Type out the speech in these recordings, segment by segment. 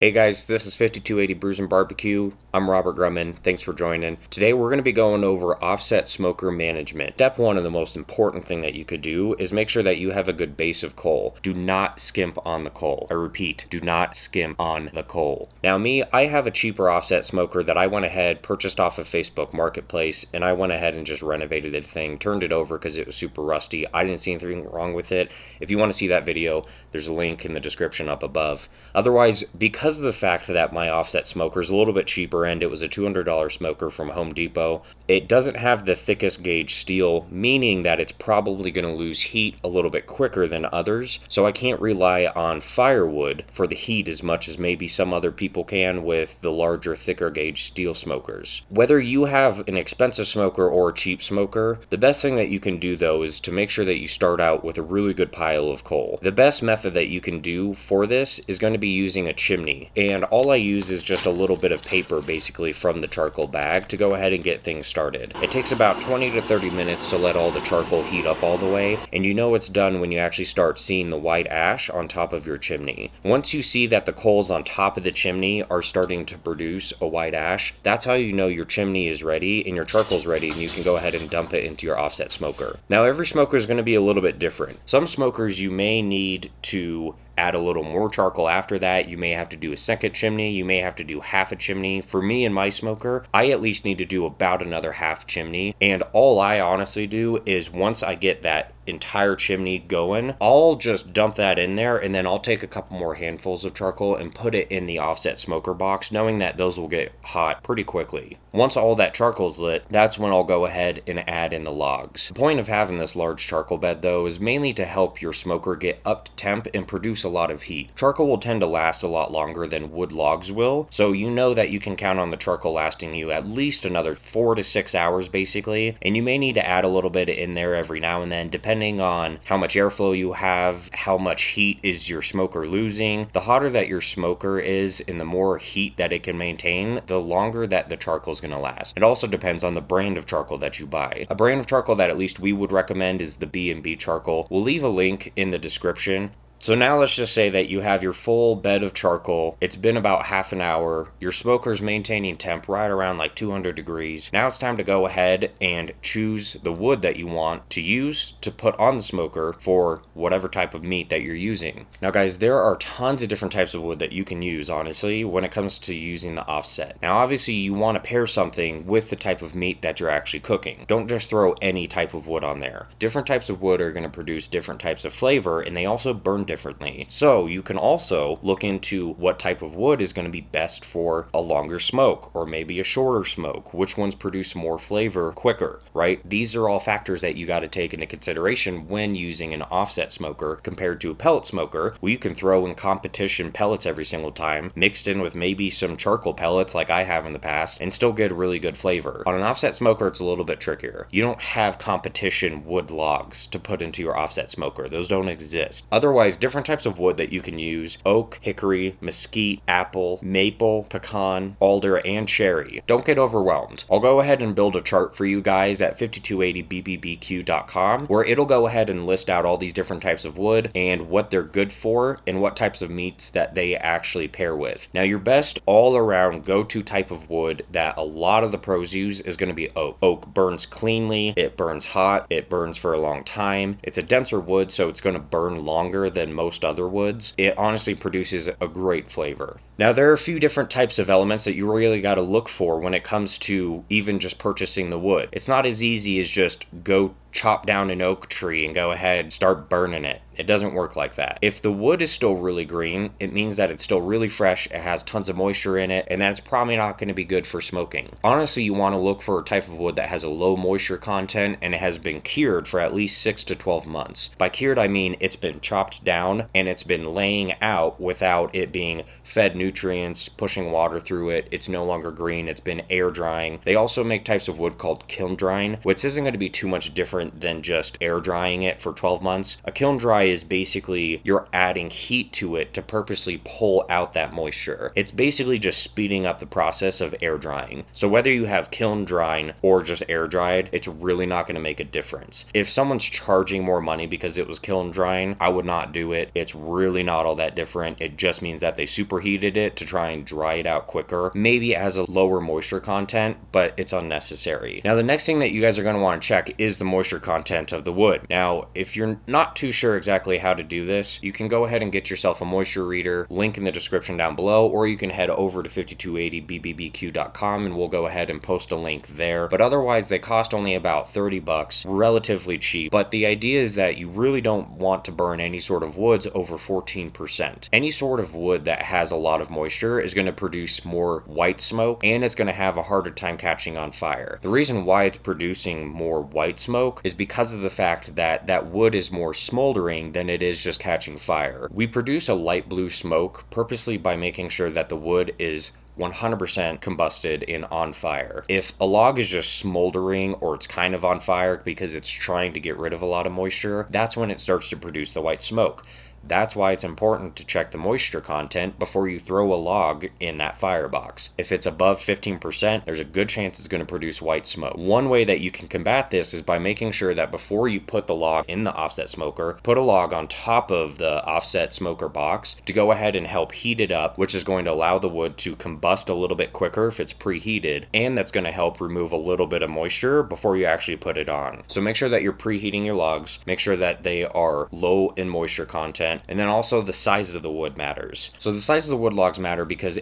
Hey guys, this is 5280 Brews and Barbecue. I'm Robert Grumman. Thanks for joining. Today we're going to be going over offset smoker management. Step one of the most important thing that you could do is make sure that you have a good base of coal. Do not skimp on the coal. I repeat, do not skimp on the coal. Now me, I have a cheaper offset smoker that I went ahead, purchased off of Facebook Marketplace, and I went ahead and just renovated the thing, turned it over because it was super rusty. I didn't see anything wrong with it. If you want to see that video, there's a link in the description up above. Otherwise, because of the fact that my offset smoker is a little bit cheaper and it was a $200 smoker from Home Depot, it doesn't have the thickest gauge steel, meaning that it's probably going to lose heat a little bit quicker than others, so I can't rely on firewood for the heat as much as maybe some other people can with the larger, thicker gauge steel smokers. Whether you have an expensive smoker or a cheap smoker, the best thing that you can do though is to make sure that you start out with a really good pile of coal. The best method that you can do for this is going to be using a chimney, and all I use is just a little bit of paper basically from the charcoal bag to go ahead and get things started. It takes about 20 to 30 minutes to let all the charcoal heat up all the way, and you know it's done when you actually start seeing the white ash on top of your chimney. Once you see that the coals on top of the chimney are starting to produce a white ash, that's how you know your chimney is ready and your charcoal's ready, and you can go ahead and dump it into your offset smoker. Now every smoker is going to be a little bit different. Some smokers you may need to add a little more charcoal after that. You may have to do a second chimney. You may have to do half a chimney. For me and my smoker, I at least need to do about another half chimney. And all I honestly do is once I get that entire chimney going, I'll just dump that in there, and then I'll take a couple more handfuls of charcoal and put it in the offset smoker box, knowing that those will get hot pretty quickly. Once all that charcoal's lit, that's when I'll go ahead and add in the logs. The point of having this large charcoal bed though is mainly to help your smoker get up to temp and produce a lot of heat. Charcoal will tend to last a lot longer than wood logs will, so you know that you can count on the charcoal lasting you at least another 4 to 6 hours basically, and you may need to add a little bit in there every now and then depending on how much airflow you have, how much heat is your smoker losing. The hotter that your smoker is and the more heat that it can maintain, the longer that the charcoal is going to last. It also depends on the brand of charcoal that you buy. A brand of charcoal that at least we would recommend is the B&B charcoal. We'll leave a link in the description. So now let's just say that you have your full bed of charcoal. It's been about half an hour. Your smoker's maintaining temp right around like 200 degrees. Now it's time to go ahead and choose the wood that you want to use to put on the smoker for whatever type of meat that you're using. Now guys, there are tons of different types of wood that you can use honestly when it comes to using the offset. Now obviously you want to pair something with the type of meat that you're actually cooking. Don't just throw any type of wood on there. Different types of wood are going to produce different types of flavor, and they also burn differently. So you can also look into what type of wood is going to be best for a longer smoke or maybe a shorter smoke. Which ones produce more flavor quicker, right? These are all factors that you got to take into consideration when using an offset smoker compared to a pellet smoker, where you can throw in competition pellets every single time, mixed in with maybe some charcoal pellets like I have in the past, and still get a really good flavor. On an offset smoker, it's a little bit trickier. You don't have competition wood logs to put into your offset smoker. Those don't exist. Otherwise, different types of wood that you can use: oak, hickory, mesquite, apple, maple, pecan, alder, and cherry. Don't get overwhelmed. I'll go ahead and build a chart for you guys at 5280bbbq.com where it'll go ahead and list out all these different types of wood and what they're good for and what types of meats that they actually pair with. Now your best all-around go-to type of wood that a lot of the pros use is going to be oak. Oak burns cleanly, it burns hot, it burns for a long time. It's a denser wood, so it's going to burn longer than most other woods. It honestly produces a great flavor. Now there are a few different types of elements that you really got to look for when it comes to even just purchasing the wood. It's not as easy as just go chop down an oak tree and go ahead and start burning it. It doesn't work like that. If the wood is still really green, it means that it's still really fresh, it has tons of moisture in it, and that it's probably not going to be good for smoking. Honestly, you want to look for a type of wood that has a low moisture content and it has been cured for at least 6 to 12 months. By cured, I mean it's been chopped down and it's been laying out without it being fed nutrients, pushing water through it. It's no longer green, it's been air drying. They also make types of wood called kiln drying, which isn't going to be too much different than just air drying it for 12 months. A kiln dry is basically you're adding heat to it to purposely pull out that moisture. It's basically just speeding up the process of air drying. So whether you have kiln drying or just air dried, it's really not going to make a difference. If someone's charging more money because it was kiln drying, I would not do it. It's really not all that different. It just means that they superheated it to try and dry it out quicker. Maybe it has a lower moisture content, but it's unnecessary. Now, the next thing that you guys are going to want to check is the moisture content of the wood. Now, if you're not too sure exactly how to do this, you can go ahead and get yourself a moisture reader, link in the description down below, or you can head over to 5280bbbq.com and we'll go ahead and post a link there. But otherwise, they cost only about 30 bucks, relatively cheap. But the idea is that you really don't want to burn any sort of woods over 14%. Any sort of wood that has a lot of moisture is going to produce more white smoke, and it's going to have a harder time catching on fire. The reason why it's producing more white smoke is because of the fact that that wood is more smoldering than it is just catching fire. We produce a light blue smoke purposely by making sure that the wood is 100% combusted and on fire. If a log is just smoldering or it's kind of on fire because it's trying to get rid of a lot of moisture, that's when it starts to produce the white smoke. That's why it's important to check the moisture content before you throw a log in that firebox. If it's above 15%, there's a good chance it's going to produce white smoke. One way that you can combat this is by making sure that before you put the log in the offset smoker, put a log on top of the offset smoker box to go ahead and help heat it up, which is going to allow the wood to combust a little bit quicker if it's preheated, and that's going to help remove a little bit of moisture before you actually put it on. So make sure that you're preheating your logs, make sure that they are low in moisture content, and then also the size of the wood matters. So the size of the wood logs matter because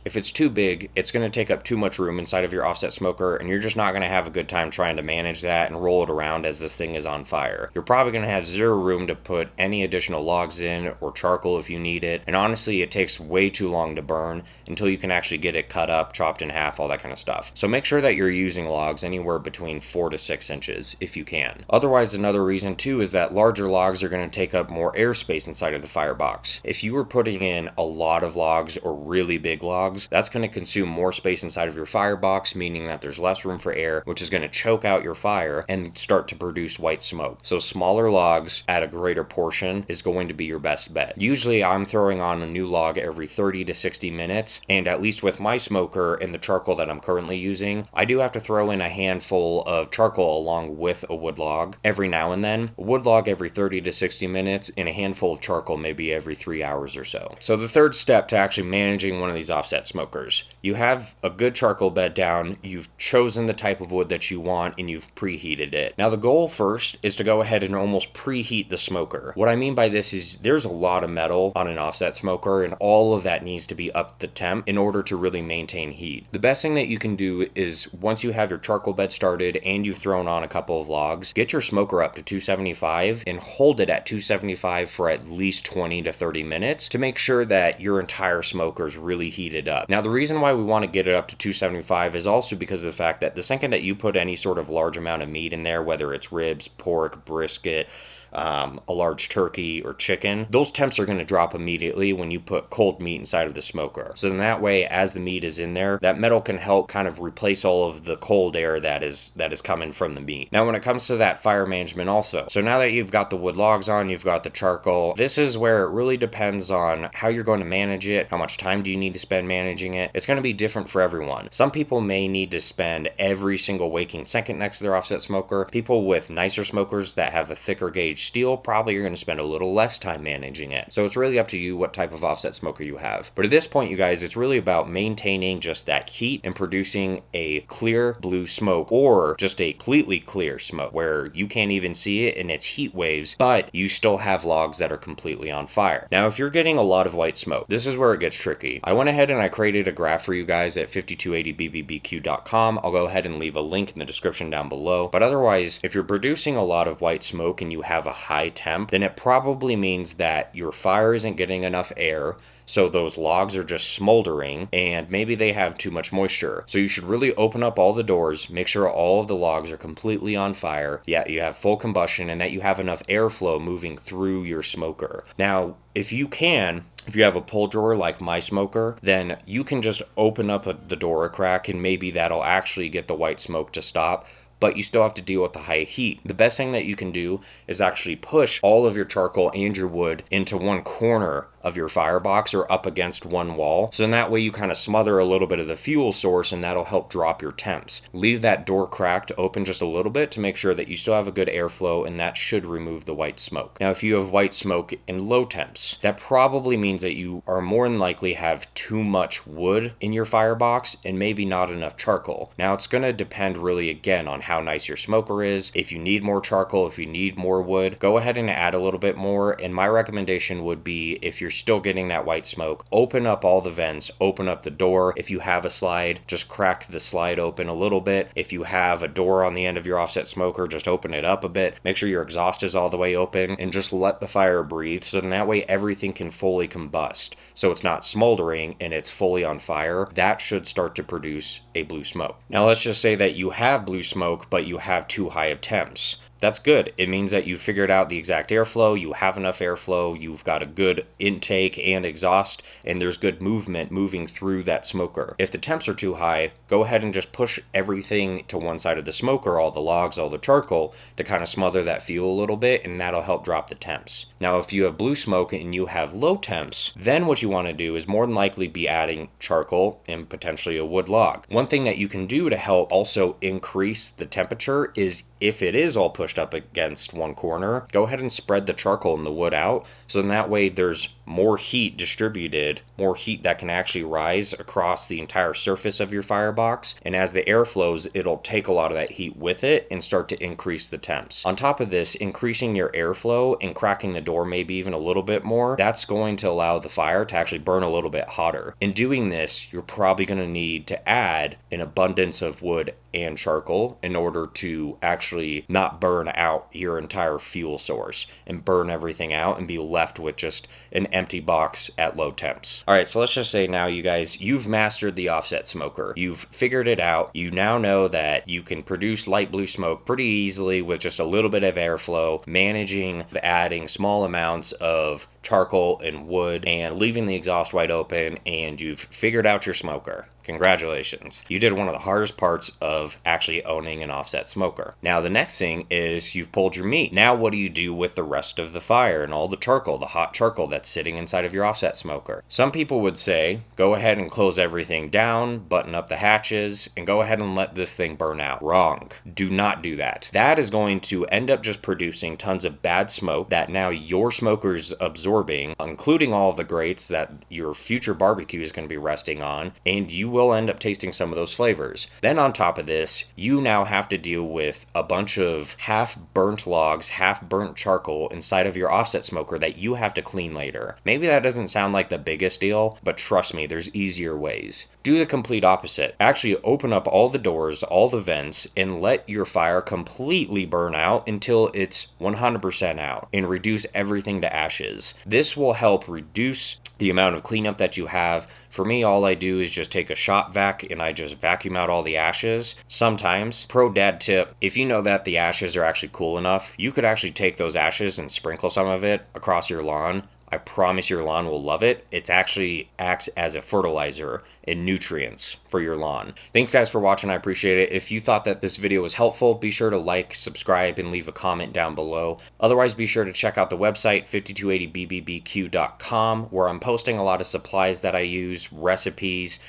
if it's too big, it's going to take up too much room inside of your offset smoker, and you're just not going to have a good time trying to manage that and roll it around as this thing is on fire. You're probably going to have zero room to put any additional logs in or charcoal if you need it, and honestly, it takes way too long to burn until you can actually get it cut up, chopped in half, all that kind of stuff. So make sure that you're using logs anywhere between 4 to 6 inches if you can. Otherwise, another reason too is that larger logs are going to take up more airspace inside of the firebox. If you were putting in a lot of logs or really big logs, that's going to consume more space inside of your firebox, meaning that there's less room for air, which is going to choke out your fire and start to produce white smoke. So smaller logs at a greater portion is going to be your best bet. Usually I'm throwing on a new log every 30 to 60 minutes, and at least with my smoker and the charcoal that I'm currently using, I do have to throw in a handful of charcoal along with a wood log every now and then. A wood log every 30 to 60 minutes and a handful of charcoal maybe every 3 hours or so. So the third step to actually managing one of these offset smokers, you have a good charcoal bed down, you've chosen the type of wood that you want, and you've preheated it. Now the goal first is to go ahead and almost preheat the smoker. What I mean by this is there's a lot of metal on an offset smoker, and all of that needs to be up the temp in order to really maintain heat. The best thing that you can do is once you have your charcoal bed started and you've thrown on a couple of logs, get your smoker up to 275 and hold it at 275 for at least 20 to 30 minutes to make sure that your entire smoker is really heated up. Now the reason why we want to get it up to 275 is also because of the fact that the second that you put any sort of large amount of meat in there, whether it's ribs, pork, brisket, a large turkey or chicken, those temps are going to drop immediately when you put cold meat inside of the smoker. So then that way, as the meat is in there, that metal can help kind of replace all of the cold air that is coming from the meat. Now when it comes to that fire management also, so now that you've got the wood logs on, you've got the charcoal, this is where it really depends on how you're going to manage it, how much time do you need to spend managing it. It's going to be different for everyone. Some people may need to spend every single waking second next to their offset smoker. People with nicer smokers that have a thicker gauge steel probably are going to spend a little less time managing it. So it's really up to you what type of offset smoker you have. But at this point, you guys, it's really about maintaining just that heat and producing a clear blue smoke, or just a completely clear smoke where you can't even see it and it's heat waves, but you still have logs that are completely on fire. Now, if you're getting a lot of white smoke, this is where it gets tricky. I went ahead and I created a graph for you guys at 5280bbbq.com. I'll go ahead and leave a link in the description down below. But otherwise, if you're producing a lot of white smoke and you have a high temp, then it probably means that your fire isn't getting enough air, so those logs are just smoldering, and maybe they have too much moisture. So you should really open up all the doors, make sure all of the logs are completely on fire, yet you have full combustion, and that you have enough airflow moving through your smoker. Now, if you have a pull drawer like my smoker, then you can just open up the door a crack, and maybe that'll actually get the white smoke to stop, but you still have to deal with the high heat. The best thing that you can do is actually push all of your charcoal and your wood into one corner of your firebox or up against one wall. So in that way you kind of smother a little bit of the fuel source, and that'll help drop your temps. Leave that door cracked open just a little bit to make sure that you still have a good airflow, and that should remove the white smoke. Now, if you have white smoke in low temps, that probably means that you are more than likely have too much wood in your firebox and maybe not enough charcoal. Now, it's going to depend really again on how nice your smoker is. If you need more charcoal, if you need more wood, go ahead and add a little bit more. And my recommendation would be, if you're still getting that white smoke, open up all the vents, open up the door. If you have a slide, just crack the slide open a little bit. If you have a door on the end of your offset smoker, just open it up a bit. Make sure your exhaust is all the way open, and just let the fire breathe, so then that way everything can fully combust. So it's not smoldering and it's fully on fire. That should start to produce a blue smoke. Now let's just say that you have blue smoke, but you have too high of temps. That's good. It means that you figured out the exact airflow, you have enough airflow, you've got a good intake and exhaust, and there's good movement moving through that smoker. If the temps are too high, go ahead and just push everything to one side of the smoker, all the logs, all the charcoal, to kind of smother that fuel a little bit, and that'll help drop the temps. Now, if you have blue smoke and you have low temps, then what you want to do is more than likely be adding charcoal and potentially a wood log. One thing that you can do to help also increase the temperature is, if it is all pushed up against one corner, go ahead and spread the charcoal and the wood out, so then that way there's more heat distributed, more heat that can actually rise across the entire surface of your firebox, and as the air flows, it'll take a lot of that heat with it and start to increase the temps. On top of this, increasing your airflow and cracking the door maybe even a little bit more, that's going to allow the fire to actually burn a little bit hotter. In doing this, you're probably going to need to add an abundance of wood and charcoal in order to actually not burn out your entire fuel source and burn everything out and be left with just an empty box at low temps. All right, so let's just say now, you guys, you've mastered the offset smoker. You've figured it out. You now know that you can produce light blue smoke pretty easily with just a little bit of airflow, managing adding small amounts of charcoal and wood and leaving the exhaust wide open, and you've figured out your smoker. Congratulations. You did one of the hardest parts of actually owning an offset smoker. Now the next thing is you've pulled your meat. Now what do you do with the rest of the fire and all the charcoal, the hot charcoal that's sitting inside of your offset smoker? Some people would say, go ahead and close everything down, button up the hatches, and go ahead and let this thing burn out. Wrong. Do not do that. That is going to end up just producing tons of bad smoke that now your smoker's absorbing, including all of the grates that your future barbecue is going to be resting on, and you will end up tasting some of those flavors. Then on top of this, you now have to deal with a bunch of half-burnt logs, half-burnt charcoal inside of your offset smoker that you have to clean later. Maybe that doesn't sound like the biggest deal, but trust me, there's easier ways. Do the complete opposite. Actually open up all the doors, all the vents, and let your fire completely burn out until it's 100% out, and reduce everything to ashes. This will help reduce the amount of cleanup that you have. For me, all I do is just take a shop vac and I just vacuum out all the ashes. Sometimes, pro dad tip, if you know that the ashes are actually cool enough, you could actually take those ashes and sprinkle some of it across your lawn. I promise your lawn will love it. It actually acts as a fertilizer and nutrients for your lawn. Thanks guys for watching. I appreciate it. If you thought that this video was helpful, be sure to like, subscribe, and leave a comment down below. Otherwise, be sure to check out the website 5280bbbq.com, where I'm posting a lot of supplies that I use, recipes.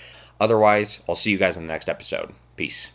Otherwise, I'll see you guys in the next episode. Peace.